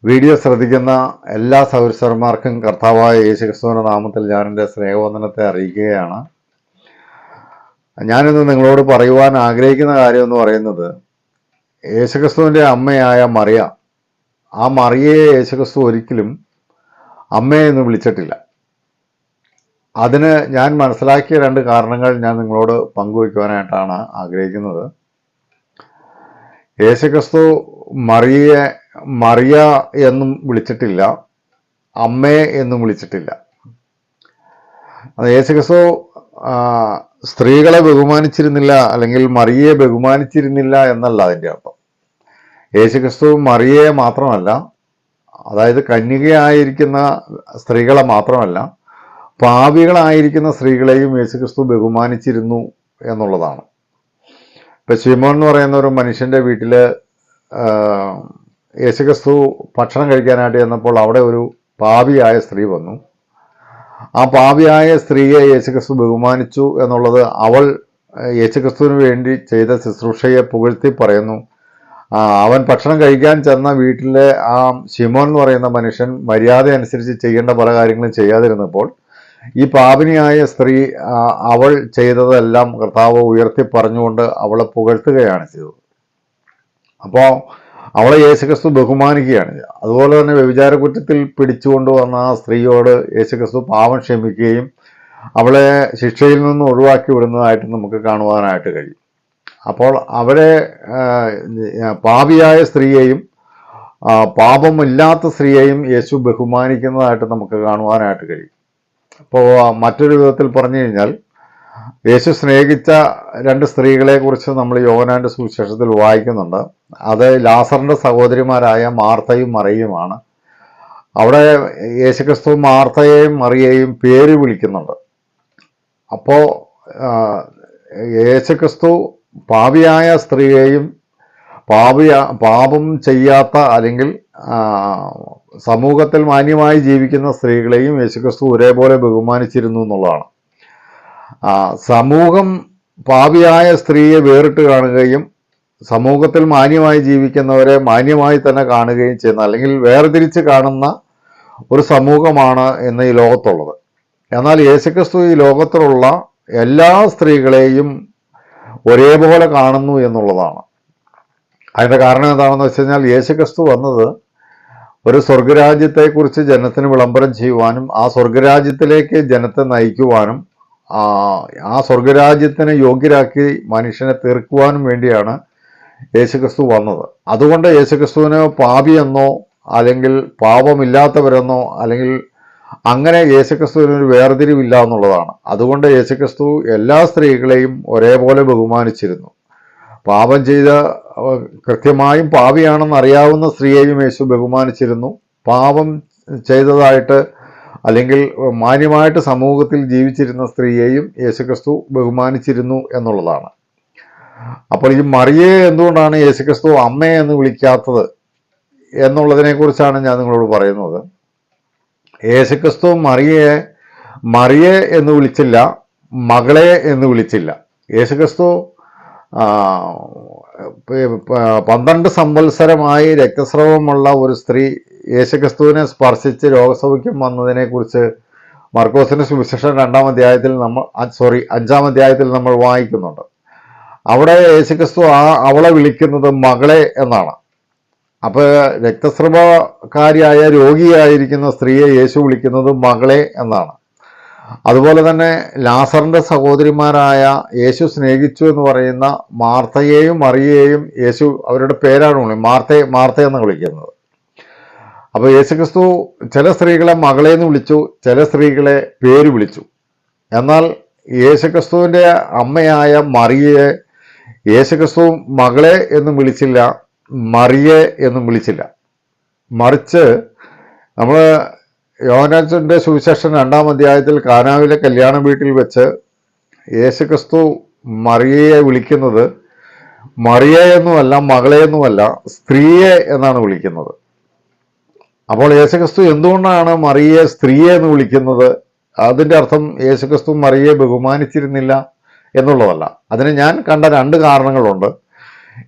Video ശ്രദ്ധിക്കുന്ന എല്ലാ സഹോദരന്മാർക്കും കർത്താവായ യേശുക്രിസ്തുവിന്റെ നാമത്തിൽ ഞാൻ എൻ്റെ സ്നേഹവന്ദനത്തെ അറിയിക്കുകയാണ്. ഞാനിന്ന് നിങ്ങളോട് പറയുവാൻ ആഗ്രഹിക്കുന്ന കാര്യം എന്ന് പറയുന്നത്, യേശുക്രിസ്തുവിൻ്റെ അമ്മയായ മറിയ, ആ മറിയയെ യേശുക്രിസ്തു ഒരിക്കലും അമ്മയെ എന്ന് വിളിച്ചിട്ടില്ല. അതിന് ഞാൻ മനസ്സിലാക്കിയ രണ്ട് കാരണങ്ങൾ ഞാൻ നിങ്ങളോട് പങ്കുവയ്ക്കുവാനായിട്ടാണ് ആഗ്രഹിക്കുന്നത്. യേശുക്രിസ്തു മറിയ എന്നും വിളിച്ചിട്ടില്ല, അമ്മയെ എന്നും വിളിച്ചിട്ടില്ല. യേശുക്രിസ്തു സ്ത്രീകളെ ബഹുമാനിച്ചിരുന്നില്ല, അല്ലെങ്കിൽ മറിയയെ ബഹുമാനിച്ചിരുന്നില്ല എന്നല്ല അതിൻ്റെ അർത്ഥം. യേശുക്രിസ്തു മറിയയെ മാത്രമല്ല, അതായത് കന്യകയായിരിക്കുന്ന സ്ത്രീകളെ മാത്രമല്ല, പാപികളായിരിക്കുന്ന സ്ത്രീകളെയും യേശുക്രിസ്തു ബഹുമാനിച്ചിരുന്നു എന്നുള്ളതാണ്. ഇപ്പം ശിമോൻ എന്ന് പറയുന്ന ഒരു മനുഷ്യൻ്റെ വീട്ടിൽ യേശുക്രിസ്തു ഭക്ഷണം കഴിക്കാനായിട്ട് ചെന്നപ്പോൾ അവിടെ ഒരു പാപിയായ സ്ത്രീ വന്നു. ആ പാപിയായ സ്ത്രീയെ യേശുക്രിസ്തു ബഹുമാനിച്ചു എന്നുള്ളത് അവൾ യേശുക്രിസ്തുവിന് വേണ്ടി ചെയ്ത ശുശ്രൂഷയെ പുകഴ്ത്തി പറയുന്നു. അവൻ ഭക്ഷണം കഴിക്കാൻ ചെന്ന വീട്ടിലെ ആ ശിമോൻ എന്ന് പറയുന്ന മനുഷ്യൻ മര്യാദ അനുസരിച്ച് ചെയ്യേണ്ട പല കാര്യങ്ങളും ചെയ്യാതിരുന്നപ്പോൾ ഈ പാപിനിയായ സ്ത്രീ അവൾ ചെയ്തതെല്ലാം കർത്താവ് ഉയർത്തി പറഞ്ഞുകൊണ്ട് അവളെ പുകഴ്ത്തുകയാണ് ചെയ്തത്. അപ്പോൾ അവളെ യേശുക്രിസ്തു ബഹുമാനിക്കുകയാണ്. അതുപോലെ തന്നെ വ്യഭിചാര കുറ്റത്തിൽ പിടിച്ചുകൊണ്ടുവന്ന ആ സ്ത്രീയോട് യേശുക്രിസ്തു പാപം ക്ഷമിക്കുകയും അവളെ ശിക്ഷയിൽ നിന്ന് ഒഴിവാക്കി വിടുന്നതായിട്ട് നമുക്ക് കാണുവാനായിട്ട് കഴിയും. അപ്പോൾ അവരെ പാപിയായ സ്ത്രീയെയും പാപമില്ലാത്ത സ്ത്രീയെയും യേശു ബഹുമാനിക്കുന്നതായിട്ട് നമുക്ക് കാണുവാനായിട്ട് കഴിയും. അപ്പോൾ മറ്റൊരു വിധത്തിൽ പറഞ്ഞു കഴിഞ്ഞാൽ, യേശു സ്നേഹിച്ച രണ്ട് സ്ത്രീകളെ കുറിച്ച് നമ്മൾ യോഹന്നാന്റെ സുവിശേഷത്തിൽ വായിക്കുന്നുണ്ട്. അത് ലാസറിന്റെ സഹോദരിമാരായ മാർത്തയും മറിയയുമാണ്. അവിടെ യേശുക്രിസ്തു മാർത്തയെയും മറിയയെയും പേര് വിളിക്കുന്നുണ്ട്. അപ്പോൾ യേശുക്രിസ്തു പാപിയായ സ്ത്രീയെയും പാപം ചെയ്യാത്ത അല്ലെങ്കിൽ സമൂഹത്തിൽ മാന്യമായി ജീവിക്കുന്ന സ്ത്രീകളെയും യേശുക്രിസ്തു ഒരേപോലെ ബഹുമാനിച്ചിരുന്നു എന്നുള്ളതാണ്. സമൂഹം പാപിയായ സ്ത്രീയെ വേറിട്ട് കാണുകയും സമൂഹത്തിൽ മാന്യമായി ജീവിക്കുന്നവരെ മാന്യമായി തന്നെ കാണുകയും ചെയ്യുന്ന, അല്ലെങ്കിൽ വേർതിരിച്ച് കാണുന്ന ഒരു സമൂഹമാണ് ഇന്ന് ഈ ലോകത്തുള്ളത്. എന്നാൽ യേശുക്രിസ്തു ഈ ലോകത്തിലുള്ള എല്ലാ സ്ത്രീകളെയും ഒരേപോലെ കാണുന്നു എന്നുള്ളതാണ്. അതിൻ്റെ കാരണം എന്താണെന്ന് വെച്ച് കഴിഞ്ഞാൽ, യേശുക്രിസ്തു വന്നത് ഒരു സ്വർഗരാജ്യത്തെക്കുറിച്ച് ജനത്തിന് വിളംബരം ചെയ്യുവാനും ആ സ്വർഗരാജ്യത്തിലേക്ക് ജനത്തെ നയിക്കുവാനും ആ സ്വർഗരാജ്യത്തിന് യോഗ്യരാക്കി മനുഷ്യനെ തീർക്കുവാനും വേണ്ടിയാണ് യേശുക്രിസ്തു വന്നത്. അതുകൊണ്ട് യേശുക്രിസ്തുവിന് പാപിയെന്നോ അല്ലെങ്കിൽ പാപമില്ലാത്തവരെന്നോ അല്ലെങ്കിൽ അങ്ങനെ യേശുക്രിസ്തുവിനൊരു വേർതിരിവില്ല എന്നുള്ളതാണ്. അതുകൊണ്ട് യേശുക്രിസ്തു എല്ലാ സ്ത്രീകളെയും ഒരേപോലെ ബഹുമാനിച്ചിരുന്നു. പാപം ചെയ്ത കൃത്യമായും പാപിയാണെന്ന് അറിയാവുന്ന സ്ത്രീയെയും യേശു ബഹുമാനിച്ചിരുന്നു. പാപം ചെയ്തതായിട്ട് അല്ലെങ്കിൽ മാന്യമായിട്ട് സമൂഹത്തിൽ ജീവിച്ചിരുന്ന സ്ത്രീയെയും യേശുക്രിസ്തു ബഹുമാനിച്ചിരുന്നു എന്നുള്ളതാണ്. അപ്പോൾ ഈ മറിയയെ എന്തുകൊണ്ടാണ് യേശുക്രിസ്തു അമ്മയെ എന്ന് വിളിക്കാത്തത് എന്നുള്ളതിനെക്കുറിച്ചാണ് ഞാൻ നിങ്ങളോട് പറയുന്നത്. യേശുക്രിസ്തു മറിയെ എന്ന് വിളിച്ചില്ല, മകളെ എന്ന് വിളിച്ചില്ല. യേശുക്രിസ്തു 12 സംവത്സരമായി രക്തസ്രവമുള്ള ഒരു സ്ത്രീ യേശുക്രിസ്തുവിനെ സ്പർശിച്ച് രോഗസൗഖ്യം വന്നതിനെക്കുറിച്ച് മർക്കോസിന്റെ സുവിശേഷം 5-ാം അധ്യായത്തിൽ നമ്മൾ വായിക്കുന്നുണ്ട്. അവിടെ യേശുക്രിസ്തു അവളെ വിളിക്കുന്നത് മകളെ എന്നാണ്. അപ്പോൾ രക്തസ്രവക്കാരിയായ രോഗിയായിരിക്കുന്ന സ്ത്രീയെ യേശു വിളിക്കുന്നത് മകളെ എന്നാണ്. അതുപോലെ തന്നെ ലാസറിന്റെ സഹോദരിമാരായ യേശു സ്നേഹിച്ചു എന്ന് പറയുന്ന മാർത്തയെയും മറിയയെയും യേശു അവരുടെ പേരാണ് മാർത്ത എന്ന് വിളിക്കുന്നത്. അപ്പോൾ യേശുക്രിസ്തു ചില സ്ത്രീകളെ മകളെ എന്ന് വിളിച്ചു, ചില സ്ത്രീകളെ പേര് വിളിച്ചു. എന്നാൽ യേശുക്രിസ്തുവിൻ്റെ അമ്മയായ മറിയയെ യേശുക്രിസ്തു മകളെ എന്നും വിളിച്ചില്ല, മറിയെ എന്നും വിളിച്ചില്ല. മറിച്ച് നമ്മൾ യോഹന്നാന്റെ സുവിശേഷം 2-ാം അധ്യായത്തിൽ കാനാവിലെ കല്യാണ വീട്ടിൽ വെച്ച് യേശുക്രിസ്തു മറിയയെ വിളിക്കുന്നത് മറിയ എന്നുമല്ല, മകളെ എന്നുമല്ല, സ്ത്രീയെ എന്നാണ് വിളിക്കുന്നത്. അപ്പോൾ യേശുക്രിസ്തു എന്തുകൊണ്ടാണ് മറിയയെ സ്ത്രീയെ എന്ന് വിളിക്കുന്നത്? അതിൻ്റെ അർത്ഥം യേശുക്രിസ്തു മറിയയെ ബഹുമാനിച്ചിരുന്നില്ല എന്നുള്ളതല്ല. അതിന് ഞാൻ കണ്ട രണ്ട് കാരണങ്ങളുണ്ട്.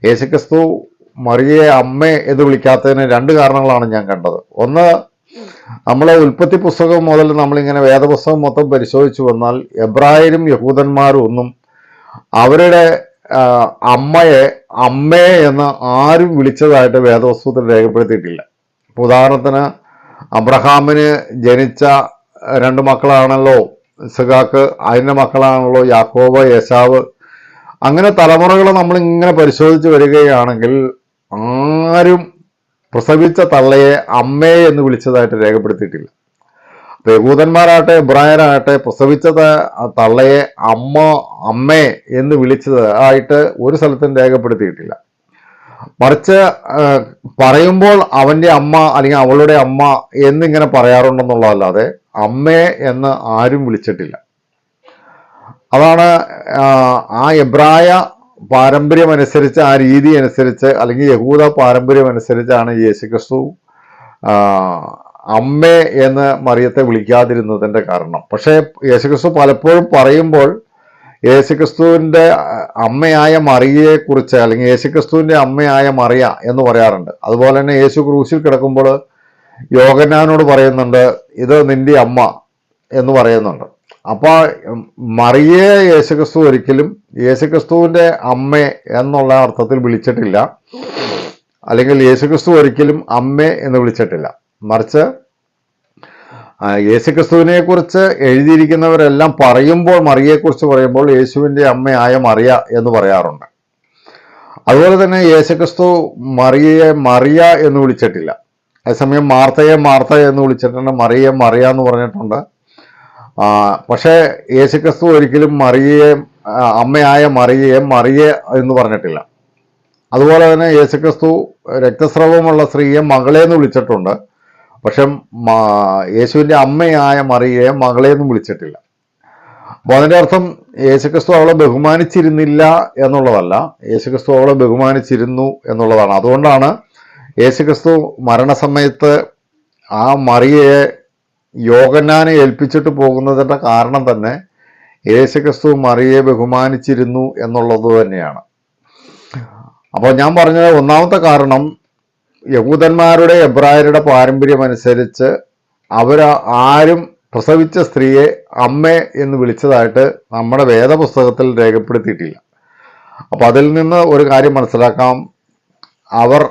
യേശുക്രിസ്തു മറിയയെ അമ്മേ എന്ന് വിളിക്കാത്തതിന് രണ്ട് കാരണങ്ങളാണ് ഞാൻ കണ്ടത്. ഒന്ന്, നമ്മളെ ഉൽപ്പത്തി പുസ്തകം മുതൽ നമ്മളിങ്ങനെ വേദപുസ്തകം മൊത്തം പരിശോധിച്ചു വന്നാൽ എബ്രായരും യഹൂദന്മാരും ഒന്നും അവരുടെ അമ്മയെ അമ്മേ എന്ന് ആരും വിളിച്ചതായിട്ട് വേദപുസ്തകത്തിൽ രേഖപ്പെടുത്തിയിട്ടില്ല. ഉദാഹരണത്തിന് അബ്രഹാമിന് ജനിച്ച രണ്ട് മക്കളാണല്ലോ ഇസ്ഹാക്ക്, അതിൻ്റെ മക്കളാണല്ലോ യാക്കോബ്, യേശാവ്. അങ്ങനെ തലമുറകൾ നമ്മളിങ്ങനെ പരിശോധിച്ച് വരികയാണെങ്കിൽ ആരും പ്രസവിച്ച തള്ളയെ അമ്മേ എന്ന് വിളിച്ചതായിട്ട് രേഖപ്പെടുത്തിയിട്ടില്ല. യഹൂദന്മാരാകട്ടെ എബ്രായരാകട്ടെ പ്രസവിച്ച തള്ളയെ അമ്മേ എന്ന് വിളിച്ചതായിട്ട് ഒരു സ്ഥലത്തും രേഖപ്പെടുത്തിയിട്ടില്ല. മറിച്ച് പറയുമ്പോൾ അവൻ്റെ അമ്മ അല്ലെങ്കിൽ അവളുടെ അമ്മ എന്നിങ്ങനെ പറയാറുണ്ടെന്നുള്ളതല്ലാതെ അമ്മേ എന്ന് ആരും വിളിച്ചിട്ടില്ല. അതാണ് ആ എബ്രായ പാരമ്പര്യമനുസരിച്ച്, ആ രീതി അനുസരിച്ച്, അല്ലെങ്കിൽ യഹൂദ പാരമ്പര്യമനുസരിച്ചാണ് യേശുക്രിസ്തു അമ്മേ എന്ന് മറിയത്തെ വിളിക്കാതിരുന്നതിൻ്റെ കാരണം. പക്ഷേ യേശുക്രിസ്തു പലപ്പോഴും പറയുമ്പോൾ യേശുക്രിസ്തുവിൻ്റെ അമ്മയായ മറിയയെക്കുറിച്ച്, അല്ലെങ്കിൽ യേശുക്രിസ്തുവിൻ്റെ അമ്മയായ മറിയ എന്ന് പറയാറുണ്ട്. അതുപോലെ തന്നെ യേശു ക്രൂശിൽ കിടക്കുമ്പോൾ യോഹന്നാനോട് പറയുന്നുണ്ട്, ഇത് നിന്റെ അമ്മ എന്ന് പറയുന്നുണ്ട്. അപ്പോൾ മറിയയെ യേശുക്രിസ്തു ഒരിക്കലും യേശുക്രിസ്തുവിൻ്റെ അമ്മ എന്നുള്ള അർത്ഥത്തിൽ വിളിച്ചിട്ടില്ല, അല്ലെങ്കിൽ യേശുക്രിസ്തു ഒരിക്കലും അമ്മേ എന്ന് വിളിച്ചിട്ടില്ല. മറിച്ച് യേശുക്രിസ്തുവിനെ കുറിച്ച് എഴുതിയിരിക്കുന്നവരെല്ലാം പറയുമ്പോൾ, മറിയയെക്കുറിച്ച് പറയുമ്പോൾ യേശുവിൻ്റെ അമ്മയായ മറിയ എന്ന് പറയാറുണ്ട്. അതുപോലെ തന്നെ യേശുക്രിസ്തു മറിയയെ മറിയ എന്ന് വിളിച്ചിട്ടില്ല. അതേസമയം മാർത്തയെ മാർത്ത എന്ന് വിളിച്ചിട്ടുണ്ട്, മറിയയെ മറിയ എന്ന് പറഞ്ഞിട്ടുണ്ട്. പക്ഷേ യേശുക്രിസ്തു ഒരിക്കലും മറിയയെ അമ്മയായ മറിയയെ മറിയ എന്ന് പറഞ്ഞിട്ടില്ല. അതുപോലെ തന്നെ യേശുക്രിസ്തു രക്തസ്രവമുള്ള സ്ത്രീയെ മകളെ എന്ന് വിളിച്ചിട്ടുണ്ട്. പക്ഷെ യേശുവിൻ്റെ അമ്മയായ മറിയയെ മകളെ എന്നും വിളിച്ചിട്ടില്ല. അപ്പോൾ അതിൻ്റെ അർത്ഥം യേശുക്രിസ്തു അവളെ ബഹുമാനിച്ചിരുന്നില്ല എന്നുള്ളതല്ല, യേശുക്രിസ്തു അവളെ ബഹുമാനിച്ചിരുന്നു എന്നുള്ളതാണ്. അതുകൊണ്ടാണ് യേശുക്രിസ്തു മരണസമയത്ത് ആ മറിയയെ യോഹന്നാനെ ഏൽപ്പിച്ചിട്ട് പോകുന്നതിൻ്റെ കാരണം തന്നെ യേശുക്രിസ്തു മറിയയെ ബഹുമാനിച്ചിരുന്നു എന്നുള്ളത് തന്നെയാണ്. അപ്പോൾ ഞാൻ പറഞ്ഞത് ഒന്നാമത്തെ കാരണം, യഹൂദന്മാരുടെ എബ്രായരുടെ പാരമ്പര്യം അനുസരിച്ച് ആരും പ്രസവിച്ച സ്ത്രീയെ അമ്മേ എന്ന് വിളിച്ചതായിട്ട് നമ്മുടെ വേദപുസ്തകത്തിൽ രേഖപ്പെടുത്തിയിട്ടില്ല. അപ്പോൾ അതിൽ നിന്ന് ഒരു കാര്യം മനസ്സിലാക്കാം, അവർ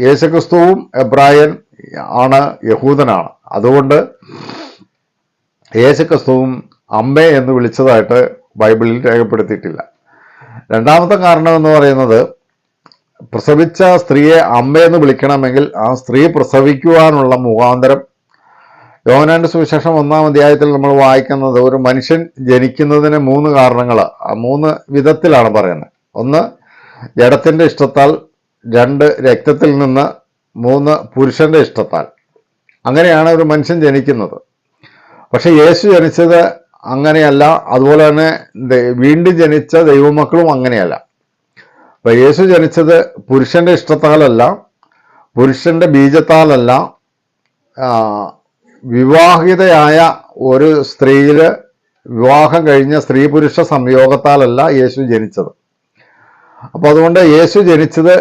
യേശുക്രിസ്തുവും എബ്രായൻ ആണ്, യഹൂദനാണ്. അതുകൊണ്ട് യേശുക്രിസ്തുവും അമ്മേ എന്ന് വിളിച്ചതായിട്ട് ബൈബിളിൽ രേഖപ്പെടുത്തിയിട്ടില്ല. രണ്ടാമത്തെ കാരണം എന്ന് പറയുന്നത്, പ്രസവിച്ച സ്ത്രീയെ അമ്മയെന്ന് വിളിക്കണമെങ്കിൽ ആ സ്ത്രീ പ്രസവിക്കുവാനുള്ള മുഖാന്തരം, യോഹന്നാന്റെ സുവിശേഷം 1-ാം അധ്യായത്തിൽ നമ്മൾ വായിക്കുന്നത്, ഒരു മനുഷ്യൻ ജനിക്കുന്നതിന് 3 കാരണങ്ങൾ, 3 വിധത്തിലാണ് പറയുന്നത്. 1 ജഡത്തിൻ്റെ ഇഷ്ടത്താൽ, 2 രക്തത്തിൽ നിന്ന്, 3 പുരുഷന്റെ ഇഷ്ടത്താൽ. അങ്ങനെയാണ് ഒരു മനുഷ്യൻ ജനിക്കുന്നത്. പക്ഷെ യേശു ജനിച്ചത് അങ്ങനെയല്ല. അതുപോലെ തന്നെ വീണ്ടും ജനിച്ച ദൈവമക്കളും അങ്ങനെയല്ല. അപ്പൊ യേശു ജനിച്ചത് പുരുഷന്റെ ഇഷ്ടത്താലല്ല, പുരുഷന്റെ ബീജത്താലല്ല, വിവാഹിതയായ ഒരു സ്ത്രീയിൽ വിവാഹം കഴിഞ്ഞ സ്ത്രീ പുരുഷ സംയോഗത്താലല്ല യേശു ജനിച്ചത്. അപ്പൊ അതുകൊണ്ട് യേശു ജനിച്ചത്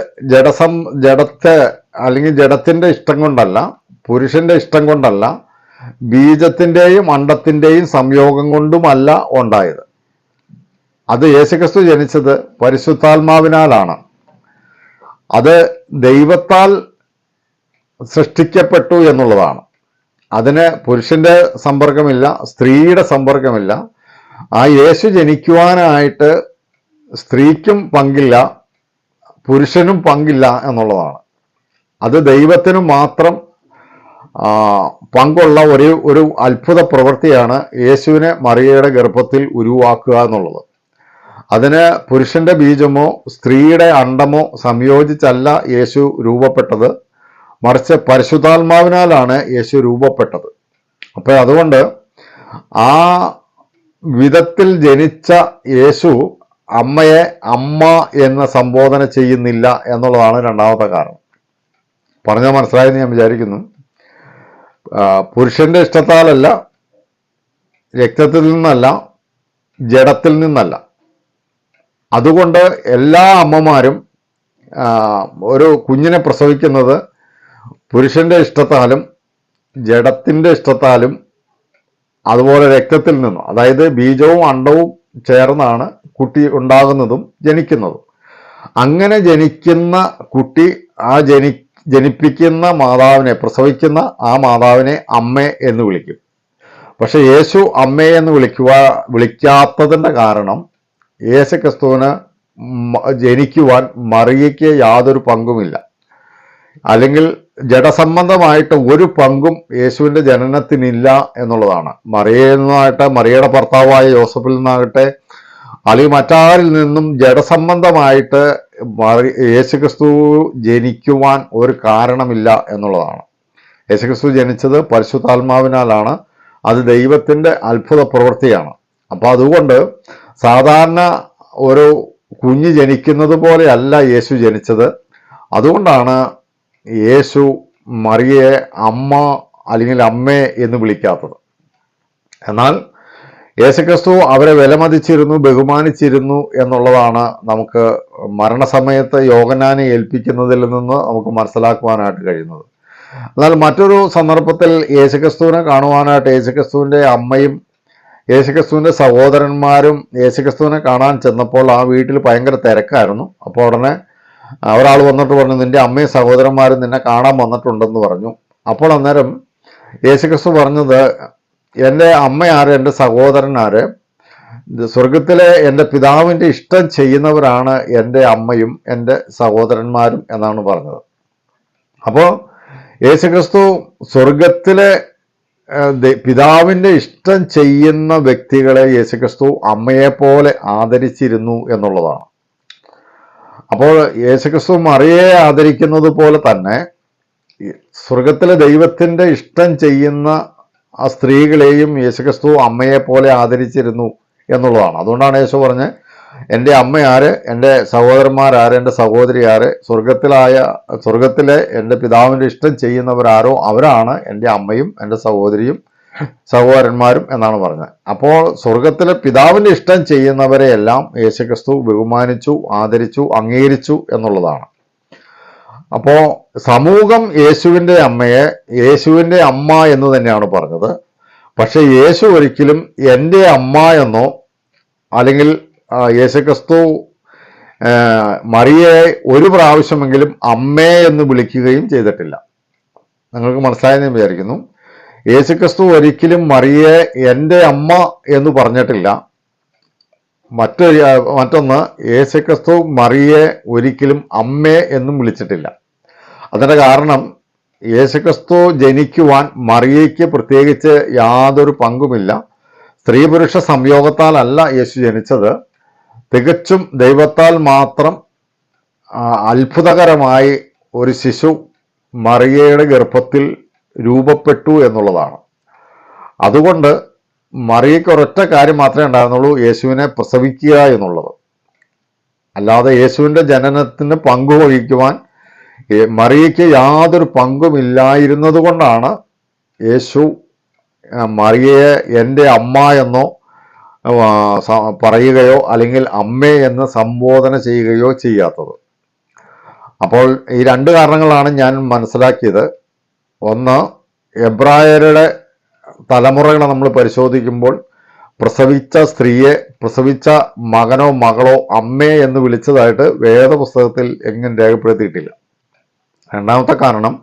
ജഡത്തെ അല്ലെങ്കിൽ ജഡത്തിന്റെ ഇഷ്ടം കൊണ്ടല്ല, പുരുഷന്റെ ഇഷ്ടം കൊണ്ടല്ല, ബീജത്തിൻ്റെയും അണ്ടത്തിൻ്റെയും സംയോഗം കൊണ്ടുമല്ല ഉണ്ടായത്. അത് യേശുക്രിസ്തു ജനിച്ചത് പരിശുദ്ധാത്മാവിനാലാണ്. അത് ദൈവത്താൽ സൃഷ്ടിക്കപ്പെട്ടു എന്നുള്ളതാണ്. അതിന് പുരുഷന്റെ സമ്പർക്കമില്ല, സ്ത്രീയുടെ സമ്പർക്കമില്ല. ആ യേശു ജനിക്കുവാനായിട്ട് സ്ത്രീക്കും പങ്കില്ല, പുരുഷനും പങ്കില്ല എന്നുള്ളതാണ്. അത് ദൈവത്തിനും മാത്രം പങ്കുള്ള ഒരു അത്ഭുത പ്രവൃത്തിയാണ് യേശുവിനെ മറിയയുടെ ഗർഭത്തിൽ ഉരുവാക്കുക എന്നുള്ളത്. അതിന് പുരുഷന്റെ ബീജമോ സ്ത്രീയുടെ അണ്ടമോ സംയോജിച്ചല്ല യേശു രൂപപ്പെട്ടത്, മറിച്ച് പരിശുദ്ധാത്മാവിനാലാണ് യേശു രൂപപ്പെട്ടത്. അപ്പോൾ അതുകൊണ്ട് ആ വിധത്തിൽ ജനിച്ച യേശു അമ്മയെ അമ്മ എന്ന് സംബോധന ചെയ്യുന്നില്ല എന്നുള്ളതാണ് രണ്ടാമത്തെ കാരണം. പറഞ്ഞാൽ മനസ്സിലായെന്ന് ഞാൻ വിചാരിക്കുന്നു. പുരുഷന്റെ ഇഷ്ടത്താലല്ല, രക്തത്തിൽ നിന്നല്ല, ജഡത്തിൽ നിന്നല്ല. അതുകൊണ്ട് എല്ലാ അമ്മമാരും ഒരു കുഞ്ഞിനെ പ്രസവിക്കുന്നത് പുരുഷന്റെ ഇഷ്ടത്താലും ജഡത്തിന്റെ ഇഷ്ടത്താലും അതുപോലെ രക്തത്തിൽ നിന്നും, അതായത് ബീജവും അണ്ടവും ചേർന്നാണ് കുട്ടി ഉണ്ടാകുന്നതും ജനിക്കുന്നതും. അങ്ങനെ ജനിക്കുന്ന കുട്ടി ജനിപ്പിക്കുന്ന മാതാവിനെ, പ്രസവിക്കുന്ന ആ മാതാവിനെ അമ്മ എന്ന് വിളിക്കും. പക്ഷെ യേശു അമ്മയെ എന്ന് വിളിക്കാത്തതിൻ്റെ കാരണം യേശുക്രിസ്തുവിന് ജനിക്കുവാൻ മറിയയ്ക്ക് യാതൊരു പങ്കുമില്ല, അല്ലെങ്കിൽ ജഡസംബന്ധമായിട്ട് ഒരു പങ്കും യേശുവിൻ്റെ ജനനത്തിനില്ല എന്നുള്ളതാണ്. മറിയയിൽ നിന്നാകട്ടെ, മറിയയുടെ ഭർത്താവായ യോസഫിൽ നിന്നാകട്ടെ, അല്ലെങ്കിൽ മറ്റാരിൽ നിന്നും ജഡസംബന്ധമായിട്ട് യേശുക്രിസ്തു ജനിക്കുവാൻ ഒരു കാരണമില്ല എന്നുള്ളതാണ്. യേശുക്രിസ്തു ജനിച്ചത് പരിശുദ്ധാത്മാവിനാലാണ്. അത് ദൈവത്തിൻ്റെ അത്ഭുത പ്രവൃത്തിയാണ്. അപ്പോൾ അതുകൊണ്ട് സാധാരണ ഒരു കുഞ്ഞ് ജനിക്കുന്നത് പോലെയല്ല യേശു ജനിച്ചത്. അതുകൊണ്ടാണ് യേശു മറിയയെ അമ്മ അല്ലെങ്കിൽ അമ്മേ എന്ന് വിളിക്കാത്തത്. എന്നാൽ യേശുക്രിസ്തു അവരെ വിലമതിച്ചിരുന്നു, ബഹുമാനിച്ചിരുന്നു എന്നുള്ളതാണ് നമുക്ക് മരണസമയത്ത് യോഹന്നാനെ ഏൽപ്പിക്കുന്നതിൽ നിന്ന് നമുക്ക് മനസ്സിലാക്കുവാനായിട്ട് കഴിയുന്നത്. എന്നാൽ മറ്റൊരു സന്ദർഭത്തിൽ യേശുക്രിസ്തുവിനെ കാണുവാനായിട്ട് യേശുക്രിസ്തുവിൻ്റെ അമ്മയും യേശുക്രിസ്തുവിൻ്റെ സഹോദരന്മാരും യേശുക്രിസ്തുവിനെ കാണാൻ ചെന്നപ്പോൾ ആ വീട്ടിൽ ഭയങ്കര തിരക്കായിരുന്നു. അപ്പോൾ ഉടനെ ഒരാൾ വന്നിട്ട് പറഞ്ഞു, നിൻ്റെ അമ്മയും സഹോദരന്മാരും നിന്നെ കാണാൻ വന്നിട്ടുണ്ടെന്ന് പറഞ്ഞു. അപ്പോൾ അന്നേരം യേശുക്രിസ്തു പറഞ്ഞത്, എൻ്റെ അമ്മയാര്, എൻ്റെ സഹോദരനാര്? സ്വർഗത്തിലെ എൻ്റെ പിതാവിൻ്റെ ഇഷ്ടം ചെയ്യുന്നവരാണ് എൻ്റെ അമ്മയും എൻ്റെ സഹോദരന്മാരും എന്നാണ് പറഞ്ഞത്. അപ്പോൾ യേശുക്രിസ്തു സ്വർഗത്തിലെ പിതാവിൻ്റെ ഇഷ്ടം ചെയ്യുന്ന വ്യക്തികളെ യേശുക്രിസ്തു അമ്മയെപ്പോലെ ആദരിച്ചിരുന്നു എന്നുള്ളതാണ്. അപ്പോൾ യേശുക്രിസ്തു മറിയയെ ആദരിക്കുന്നത് പോലെ തന്നെ സ്വർഗത്തിലെ ദൈവത്തിൻ്റെ ഇഷ്ടം ചെയ്യുന്ന ആ സ്ത്രീകളെയും യേശുക്രിസ്തു അമ്മയെപ്പോലെ ആദരിച്ചിരുന്നു എന്നുള്ളതാണ്. അതുകൊണ്ടാണ് യേശു പറഞ്ഞത്, എൻ്റെ അമ്മയാര്, എൻ്റെ സഹോദരന്മാരാര്, എൻ്റെ സഹോദരി ആര്? സ്വർഗത്തിലെ എൻ്റെ പിതാവിൻ്റെ ഇഷ്ടം ചെയ്യുന്നവരാരോ അവരാണ് എൻ്റെ അമ്മയും എൻ്റെ സഹോദരന്മാരും എന്നാണ് പറഞ്ഞത്. അപ്പോൾ സ്വർഗത്തിലെ പിതാവിൻ്റെ ഇഷ്ടം ചെയ്യുന്നവരെയെല്ലാം യേശുക്രിസ്തു ബഹുമാനിച്ചു, ആദരിച്ചു, അംഗീകരിച്ചു എന്നുള്ളതാണ്. അപ്പോൾ സമൂഹം യേശുവിൻ്റെ അമ്മയെ യേശുവിൻ്റെ അമ്മ എന്ന് തന്നെയാണ് പറഞ്ഞത്. പക്ഷെ യേശു ഒരിക്കലും എൻ്റെ അമ്മ എന്നോ അല്ലെങ്കിൽ യേശുക്രിസ്തു മറിയയെ ഒരു പ്രാവശ്യമെങ്കിലും അമ്മേ എന്ന് വിളിക്കുകയും ചെയ്തിട്ടില്ല. നിങ്ങൾക്ക് മനസ്സിലായെന്ന് വിചാരിക്കുന്നു. യേശുക്രിസ്തു ഒരിക്കലും മറിയയെ എൻ്റെ അമ്മ എന്ന് പറഞ്ഞിട്ടില്ല. മറ്റൊന്ന്, യേശുക്രിസ്തു മറിയയെ ഒരിക്കലും അമ്മേ എന്നും വിളിച്ചിട്ടില്ല. അതിൻ്റെ കാരണം യേശുക്രിസ്തു ജനിക്കുവാൻ മറിയയ്ക്ക് പ്രത്യേകിച്ച് യാതൊരു പങ്കുമില്ല. സ്ത്രീ പുരുഷ സംയോഗത്താലല്ല യേശു ജനിച്ചത്. തികച്ചും ദൈവത്താൽ മാത്രം അത്ഭുതകരമായി ഒരു ശിശു മറിയയുടെ ഗർഭത്തിൽ രൂപപ്പെട്ടു എന്നുള്ളതാണ്. അതുകൊണ്ട് മറിയയ്ക്ക് ഒരൊറ്റ കാര്യം മാത്രമേ ഉണ്ടായിരുന്നുള്ളൂ, യേശുവിനെ പ്രസവിക്കുക എന്നുള്ളത്. അല്ലാതെ യേശുവിൻ്റെ ജനനത്തിന് പങ്കുവഹിക്കുവാൻ മറിയയ്ക്ക് യാതൊരു പങ്കുമില്ലായിരുന്നത് കൊണ്ടാണ് യേശു മറിയയെ എൻ്റെ അമ്മ എന്നോ പറയുകയോ അല്ലെങ്കിൽ അമ്മേ എന്ന് സംബോധന ചെയ്യുകയോ ചെയ്യാത്തത്. അപ്പോൾ ഈ രണ്ട് കാരണങ്ങളാണ് ഞാൻ മനസ്സിലാക്കിയത്. ഒന്ന്, എബ്രായരുടെ തലമുറകളെ നമ്മൾ പരിശോധിക്കുമ്പോൾ പ്രസവിച്ച സ്ത്രീയെ, പ്രസവിച്ച മകനോ മകളോ അമ്മേ എന്ന് വിളിച്ചതായിട്ട് വേദപുസ്തകത്തിൽ എങ്ങും രേഖപ്പെടുത്തിയിട്ടില്ല. രണ്ടാമത്തെ കാരണം,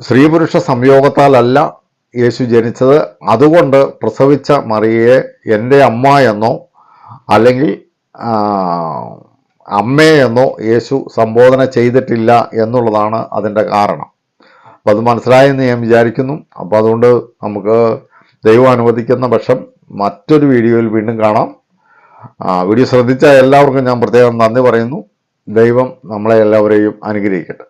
സ്ത്രീ പുരുഷ സംയോഗത്താലല്ല യേശു ജനിച്ചത്. അതുകൊണ്ട് പ്രസവിച്ച മറിയയെ എൻ്റെ അമ്മ എന്നോ അല്ലെങ്കിൽ അമ്മേ എന്നോ യേശു സംബോധന ചെയ്തിട്ടില്ല എന്നുള്ളതാണ് അതിൻ്റെ കാരണം. അപ്പം അത് മനസ്സിലായെന്ന് ഞാൻ വിചാരിക്കുന്നു. അപ്പോൾ അതുകൊണ്ട് നമുക്ക് ദൈവം അനുവദിക്കുന്ന പക്ഷം മറ്റൊരു വീഡിയോയിൽ വീണ്ടും കാണാം. വീഡിയോ ശ്രദ്ധിച്ച എല്ലാവർക്കും ഞാൻ പ്രത്യേകം നന്ദി പറയുന്നു. ദൈവം നമ്മളെ എല്ലാവരെയും അനുഗ്രഹിക്കട്ടെ.